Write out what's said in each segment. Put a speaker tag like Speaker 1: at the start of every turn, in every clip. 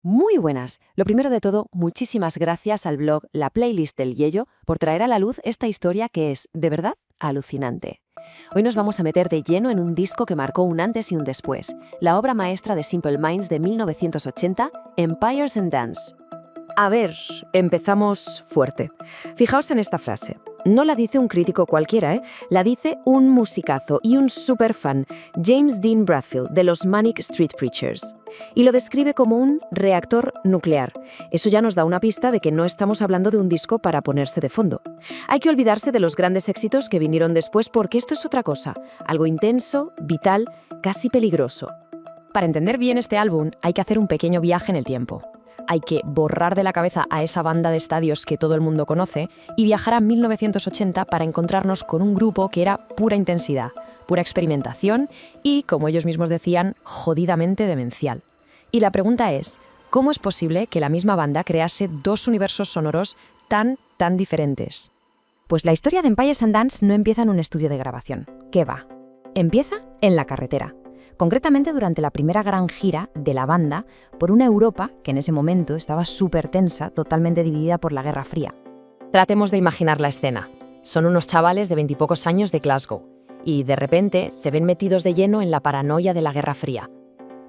Speaker 1: Muy buenas. Lo primero de todo, muchísimas gracias al blog La Playlist del Yello por traer a la luz esta historia que es, de verdad, alucinante. Hoy nos vamos a meter de lleno en un disco que marcó un antes y un después, la obra maestra de Simple Minds de 1980, Empires and Dance. A ver, empezamos fuerte. Fijaos en esta frase. No la dice un crítico cualquiera, ¿eh? La dice un musicazo y un superfan, James Dean Bradfield, de los Manic Street Preachers. Y lo describe como un reactor nuclear. Eso ya nos da una pista de que no estamos hablando de un disco para ponerse de fondo. Hay que olvidarse de los grandes éxitos que vinieron después porque esto es otra cosa, algo intenso, vital, casi peligroso.
Speaker 2: Para entender bien este álbum hay que hacer un pequeño viaje en el tiempo. Hay que borrar de la cabeza a esa banda de estadios que todo el mundo conoce y viajar a 1980 para encontrarnos con un grupo que era pura intensidad, pura experimentación y, como ellos mismos decían, jodidamente demencial. Y la pregunta es, ¿cómo es posible que la misma banda crease dos universos sonoros tan diferentes? Pues la historia de Empires and Dance no empieza en un estudio de grabación. ¿Qué va? Empieza en la carretera. Concretamente durante la primera gran gira de la banda por una Europa que en ese momento estaba súper tensa, totalmente dividida por la Guerra Fría.
Speaker 3: Tratemos de imaginar la escena. Son unos chavales de 20 y pocos años de Glasgow y de repente se ven metidos de lleno en la paranoia de la Guerra Fría.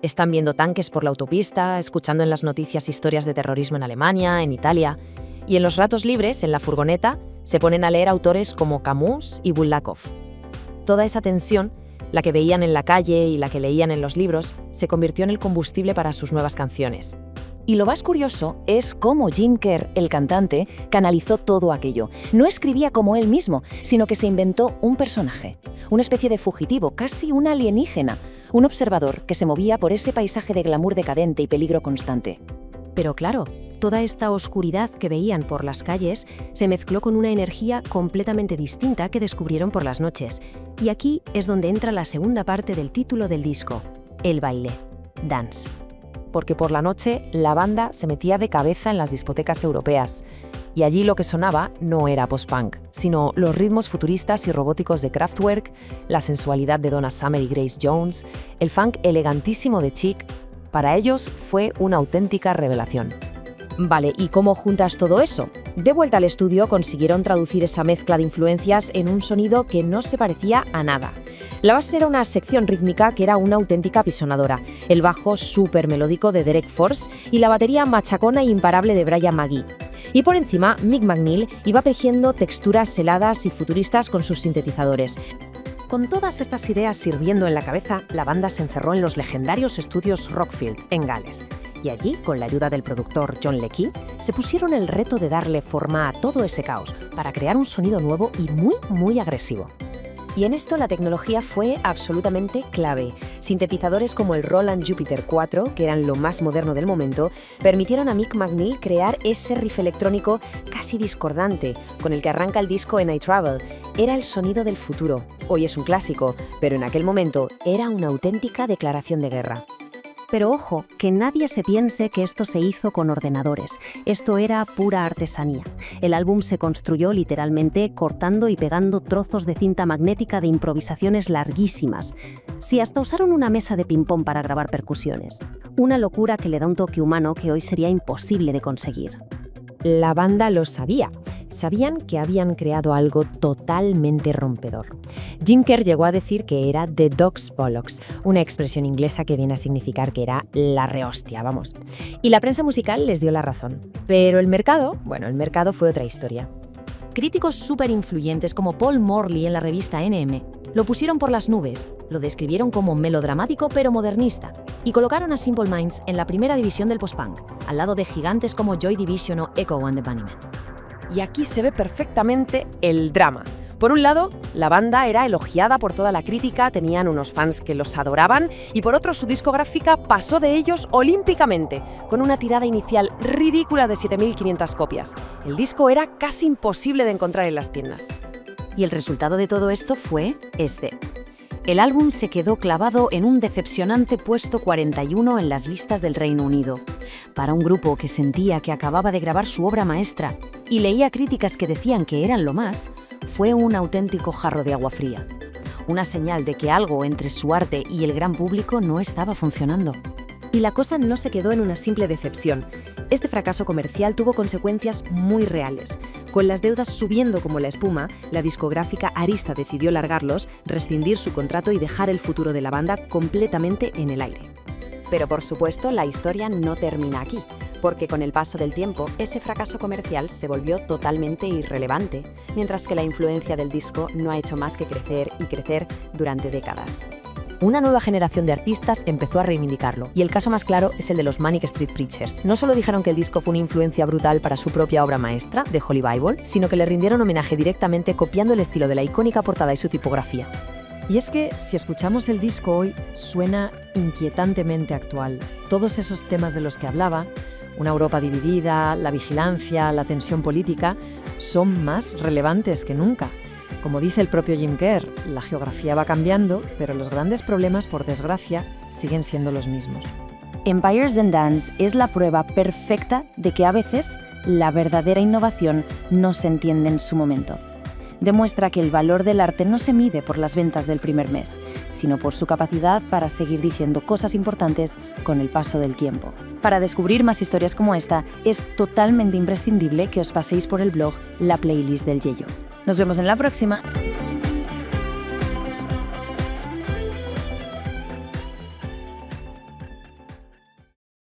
Speaker 3: Están viendo tanques por la autopista, escuchando en las noticias historias de terrorismo en Alemania, en Italia, y en los ratos libres, en la furgoneta, se ponen a leer autores como Camus y Bulgakov. Toda esa tensión, la que veían en la calle y la que leían en los libros, se convirtió en el combustible para sus nuevas canciones.
Speaker 2: Y lo más curioso es cómo Jim Kerr, el cantante, canalizó todo aquello. No escribía como él mismo, sino que se inventó un personaje, una especie de fugitivo, casi un alienígena, un observador que se movía por ese paisaje de glamour decadente y peligro constante. Pero claro, toda esta oscuridad que veían por las calles se mezcló con una energía completamente distinta que descubrieron por las noches. Y aquí es donde entra la segunda parte del título del disco, el baile, dance.
Speaker 3: Porque por la noche la banda se metía de cabeza en las discotecas europeas. Y allí lo que sonaba no era post-punk, sino los ritmos futuristas y robóticos de Kraftwerk, la sensualidad de Donna Summer y Grace Jones, el funk elegantísimo de Chic. Para ellos fue una auténtica revelación.
Speaker 2: Vale, ¿y cómo juntas todo eso? De vuelta al estudio consiguieron traducir esa mezcla de influencias en un sonido que no se parecía a nada. La base era una sección rítmica que era una auténtica apisonadora, el bajo súper melódico de Derek Force y la batería machacona e imparable de Brian McGee. Y por encima, Mick McNeil iba tejiendo texturas heladas y futuristas con sus sintetizadores. Con todas estas ideas sirviendo en la cabeza, la banda se encerró en los legendarios estudios Rockfield, en Gales. Y allí, con la ayuda del productor John Leckie, se pusieron el reto de darle forma a todo ese caos para crear un sonido nuevo y muy agresivo. Y en esto la tecnología fue absolutamente clave. Sintetizadores como el Roland Jupiter 4, que eran lo más moderno del momento, permitieron a Mick McNeil crear ese riff electrónico casi discordante, con el que arranca el disco en I Travel. Era el sonido del futuro. Hoy es un clásico, pero en aquel momento era una auténtica declaración de guerra. Pero ojo, que nadie se piense que esto se hizo con ordenadores. Esto era pura artesanía. El álbum se construyó literalmente cortando y pegando trozos de cinta magnética de improvisaciones larguísimas. Sí, hasta usaron una mesa de ping-pong para grabar percusiones. Una locura que le da un toque humano que hoy sería imposible de conseguir.
Speaker 3: La banda lo sabía. Sabían que habían creado algo totalmente rompedor. Jim Kerr llegó a decir que era The Dog's Bollocks, una expresión inglesa que viene a significar que era la rehostia, vamos. Y la prensa musical les dio la razón. Pero el mercado fue otra historia.
Speaker 2: Críticos súper influyentes como Paul Morley en la revista NM lo pusieron por las nubes, lo describieron como melodramático pero modernista y colocaron a Simple Minds en la primera división del post-punk, al lado de gigantes como Joy Division o Echo and the Bunnymen.
Speaker 3: Y aquí se ve perfectamente el drama. Por un lado, la banda era elogiada por toda la crítica, tenían unos fans que los adoraban, y por otro, su discográfica pasó de ellos olímpicamente, con una tirada inicial ridícula de 7.500 copias. El disco era casi imposible de encontrar en las tiendas.
Speaker 2: Y el resultado de todo esto fue este. El álbum se quedó clavado en un decepcionante puesto 41 en las listas del Reino Unido. Para un grupo que sentía que acababa de grabar su obra maestra y leía críticas que decían que eran lo más, fue un auténtico jarro de agua fría. Una señal de que algo entre su arte y el gran público no estaba funcionando.
Speaker 1: Y la cosa no se quedó en una simple decepción. Este fracaso comercial tuvo consecuencias muy reales. Con las deudas subiendo como la espuma, la discográfica Arista decidió largarlos, rescindir su contrato y dejar el futuro de la banda completamente en el aire.
Speaker 2: Pero por supuesto, la historia no termina aquí, porque con el paso del tiempo, ese fracaso comercial se volvió totalmente irrelevante, mientras que la influencia del disco no ha hecho más que crecer y crecer durante décadas. Una nueva generación de artistas empezó a reivindicarlo, y el caso más claro es el de los Manic Street Preachers. No solo dijeron que el disco fue una influencia brutal para su propia obra maestra, The Holy Bible, sino que le rindieron homenaje directamente copiando el estilo de la icónica portada y su tipografía.
Speaker 3: Y es que, si escuchamos el disco hoy, suena inquietantemente actual. Todos esos temas de los que hablaba, una Europa dividida, la vigilancia, la tensión política, son más relevantes que nunca. Como dice el propio Jim Kerr, la geografía va cambiando, pero los grandes problemas, por desgracia, siguen siendo los mismos.
Speaker 4: Empires and Dance es la prueba perfecta de que a veces la verdadera innovación no se entiende en su momento. Demuestra que el valor del arte no se mide por las ventas del primer mes, sino por su capacidad para seguir diciendo cosas importantes con el paso del tiempo. Para descubrir más historias como esta, es totalmente imprescindible que os paséis por el blog La Playlist del Yello. Nos vemos en la próxima.